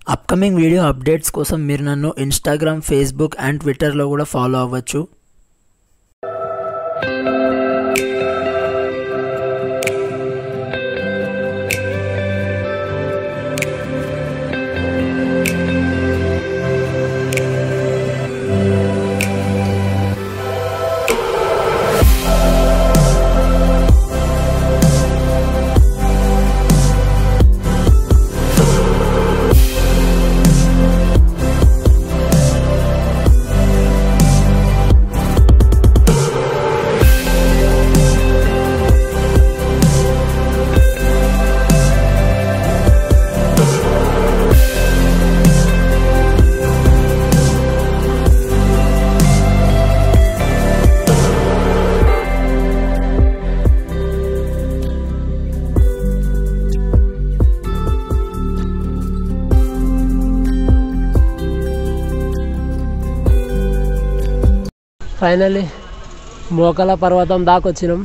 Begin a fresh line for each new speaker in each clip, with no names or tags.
Upcoming video updates కోసం మీరు నన్ను ఇన్స్టాగ్రామ్, ఫేస్బుక్ అండ్ ట్విట్టర్లో కూడా ఫాలో అవ్వచ్చు.
ఫైనల్లీ మోకల పర్వతం దాకా వచ్చినాం.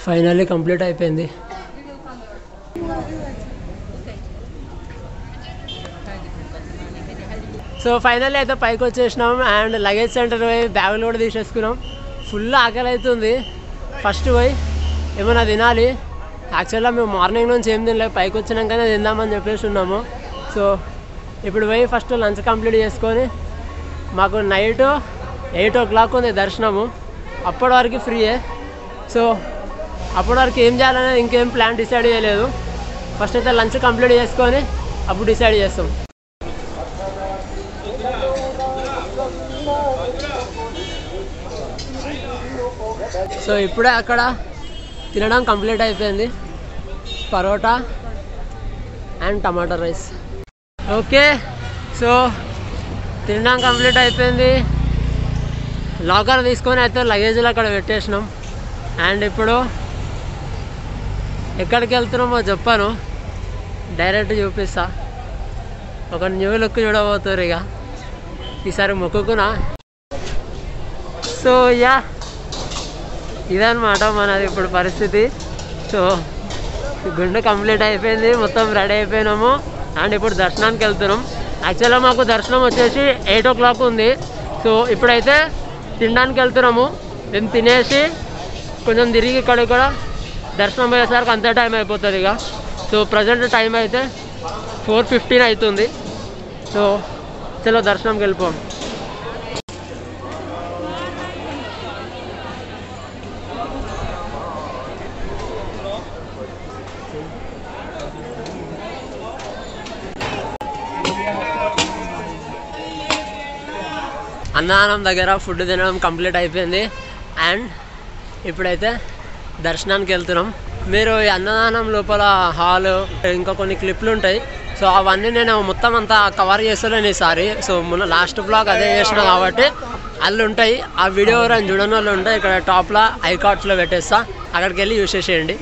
ఫైనల్లీ కంప్లీట్ అయిపోయింది. సో ఫైనల్లీ అయితే పైకి వచ్చేసినాం అండ్ లగేజ్ సెంటర్ పోయి బ్యాగులు కూడా తీసేసుకున్నాం. ఫుల్ ఆకలి అవుతుంది. ఫస్ట్ పోయి ఏమైనా తినాలి. యాక్చువల్గా మేము మార్నింగ్ నుంచి ఏం తినలేదు, పైకి వచ్చినాకనే తిందామని చెప్పేసి ఉన్నాము. సో ఇప్పుడు పోయి ఫస్ట్ లంచ్ కంప్లీట్ చేసుకొని, మాకు నైట్ 8 o'clock ఉంది దర్శనము. అప్పటి వరకు ఫ్రీయే. సో అప్పటి వరకు ఏం చేయాలనేది ఇంకేం ప్లాన్ డిసైడ్ చేయలేదు. ఫస్ట్ అయితే లంచ్ కంప్లీట్ చేసుకొని అప్పుడు డిసైడ్ చేస్తాం. సో ఇప్పుడే అక్కడ తినడం కంప్లీట్ అయిపోయింది. Parotta and tomato rice. Okay, so తినడం కంప్లీట్ అయిపోయింది. లాకర్ తీసుకొని అయితే లగేజ్లో అక్కడ పెట్టేసినాం. అండ్ ఇప్పుడు ఎక్కడికి వెళ్తున్నామో చెప్పాను, డైరెక్ట్ చూపిస్తా. ఒక న్యూ లుక్ చూడబోతున్నారు ఇక ఈసారి మొక్కుకున్నా. సో యా, ఇదన్నమాట మనది ఇప్పుడు పరిస్థితి. సో గుండు కంప్లీట్ అయిపోయింది, మొత్తం రెడీ అయిపోయినాము. అండ్ ఇప్పుడు దర్శనానికి వెళ్తున్నాం. యాక్చువల్గా మాకు దర్శనం వచ్చేసి 8 o'clock ఉంది. సో ఇప్పుడైతే తినడానికి వెళ్తున్నాము. మేము తినేసి కొంచెం తిరిగి ఇక్కడ దర్శనం అయ్యేసరికి అంతే టైం అయిపోతుంది ఇక. సో ప్రజెంట్ టైం అయితే 4:15 అవుతుంది. సో చలో దర్శనంకి వెళ్ళిపోం. అన్నదానం దగ్గర ఫుడ్ తినడం కంప్లీట్ అయిపోయింది. అండ్ ఇప్పుడైతే దర్శనానికి వెళ్తున్నాం. మీరు ఈ అన్నదానం లోపల హాల్ ఇంకా కొన్ని క్లిప్లు ఉంటాయి. సో అవన్నీ నేను మొత్తం అంతా కవర్ చేస్తలేను ఈసారి. సో మొన్న లాస్ట్ బ్లాగ్ అదే చేసిన కాబట్టి అల్లు ఉంటాయి. ఆ వీడియో ఎవరైనా చూడని వాళ్ళు ఉంటాయి, ఇక్కడ టాప్లో ఐకార్డ్స్లో పెట్టేస్తా, అక్కడికి వెళ్ళి యూస్ చేసేయండి.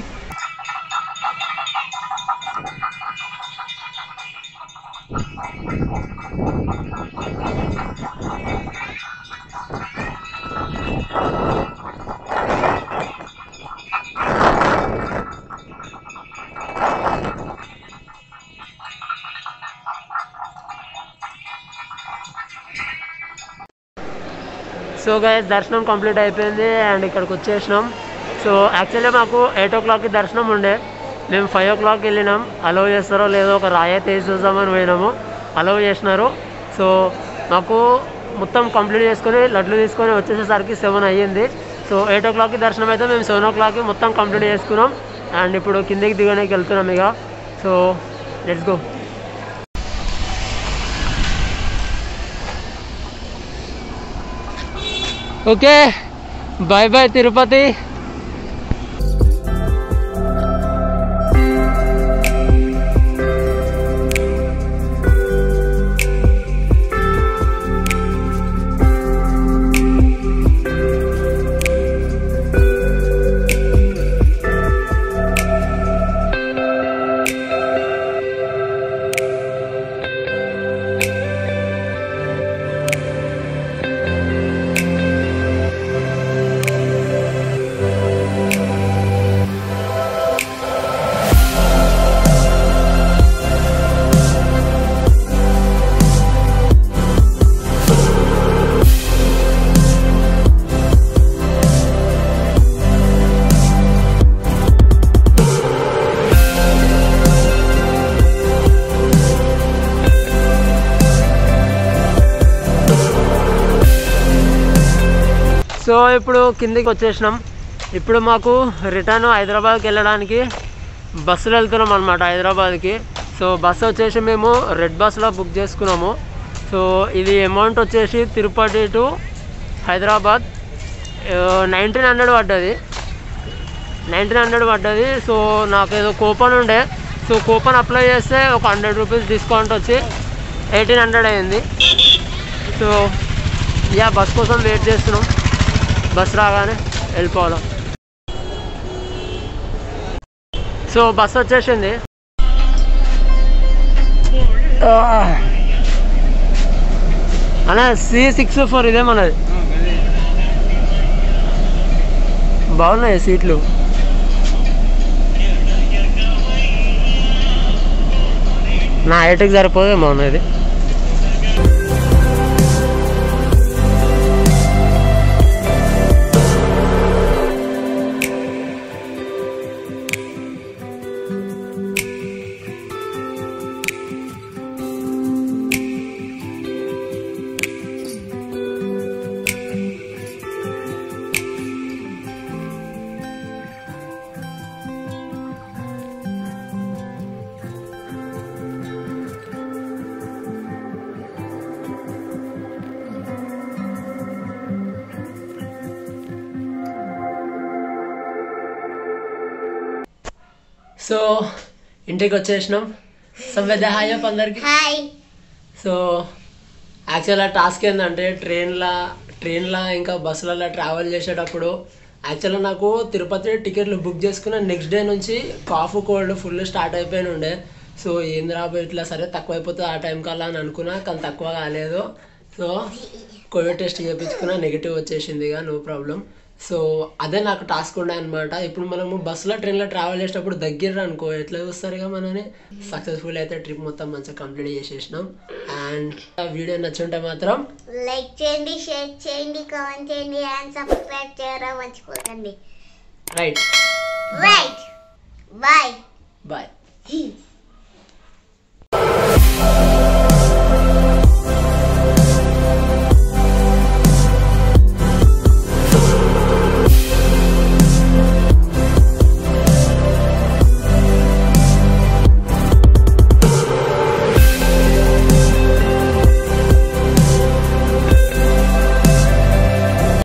సో గైస్, దర్శనం కంప్లీట్ అయిపోయింది అండ్ ఇక్కడికి వచ్చేసినాం. సో యాక్చువల్లీ మాకు 8 o'clockకి దర్శనం ఉండే, మేము 5 o'clock వెళ్ళినాం. అలౌ చేస్తారో లేదో ఒక రాయితీ చూద్దామని పోయినాము, అలౌ చేసినారు. సో మాకు మొత్తం కంప్లీట్ చేసుకొని లడ్లు తీసుకొని వచ్చేసేసరికి 7 అయ్యింది. సో 8 o'clockకి దర్శనం అయితే మేము 7 o'clockకి మొత్తం కంప్లీట్ చేసుకున్నాం. అండ్ ఇప్పుడు కిందికి దిగడానికి వెళ్తున్నాం ఇక. So let's go. Okay, bye bye Tirupati. So ఇప్పుడు కిందికి వచ్చేసినాం. ఇప్పుడు మాకు రిటర్న్ హైదరాబాద్కి వెళ్ళడానికి బస్సులో వెళ్తున్నాం అనమాట హైదరాబాద్కి. సో బస్సు వచ్చేసి మేము రెడ్ బస్సులో బుక్ చేసుకున్నాము. సో ఇది అమౌంట్ వచ్చేసి తిరుపతి టు హైదరాబాద్ 1900 పడ్డది. 1900 పడ్డది. సో నాకు ఏదో కూపన్ ఉండే. సో కూపన్ అప్లై చేస్తే ఒక 100 రూపీస్ డిస్కౌంట్ వచ్చి 1800 అయింది. సో బస్ కోసం వెయిట్ చేస్తున్నాం. బస్ రాగానే వెళ్ళిపోవాలి. సో బస్ వచ్చేసింది. అలా C64 ఇదే మనది. బాగున్నాయి సీట్లు. నా హైట్కి సరిపోదేమో ఇది. సో ఇంటికి వచ్చేసినాం. సంవేద హాయ్ అప్ అందరికి. సో యాక్చువల్గా టాస్క్ ఏంటంటే ట్రైన్లో ఇంకా బస్సులలో ట్రావెల్ చేసేటప్పుడు యాక్చువల్గా నాకు తిరుపతి టికెట్లు బుక్ చేసుకున్న నెక్స్ట్ డే నుంచి కాఫ్ కోల్డ్ ఫుల్ స్టార్ట్ అయిపోయిన ఉండే. సో ఏంది రాబోయే ఇట్లా సరే తక్కువ అయిపోతుంది ఆ టైం కల్లా అని అనుకున్నా, కానీ తక్కువ కాలేదు. సో కోవిడ్ టెస్ట్ చేయించుకున్నా, నెగిటివ్ వచ్చేసింది, ఇక నో ప్రాబ్లం. సో అదే నాకు టాస్క్ ఉండే అనమాట. ఇప్పుడు మనము బస్సులో ట్రైన్లో ట్రావెల్ చేసేటప్పుడు దగ్గర అనుకో ఎట్లా చూస్తారు ఇక మనని. సక్సెస్ఫుల్ అయితే ట్రిప్ మొత్తం మంచిగా కంప్లీట్ చేసేసినాం. అండ్ వీడియో నచ్చుంటే మాత్రం
లైక్ చేయండి, షేర్ చేయండి, కామెంట్ చేయండి అండ్ సబ్స్క్రైబ్ చేయడం మర్చిపోకండి.
Right
bye.
బాయ్.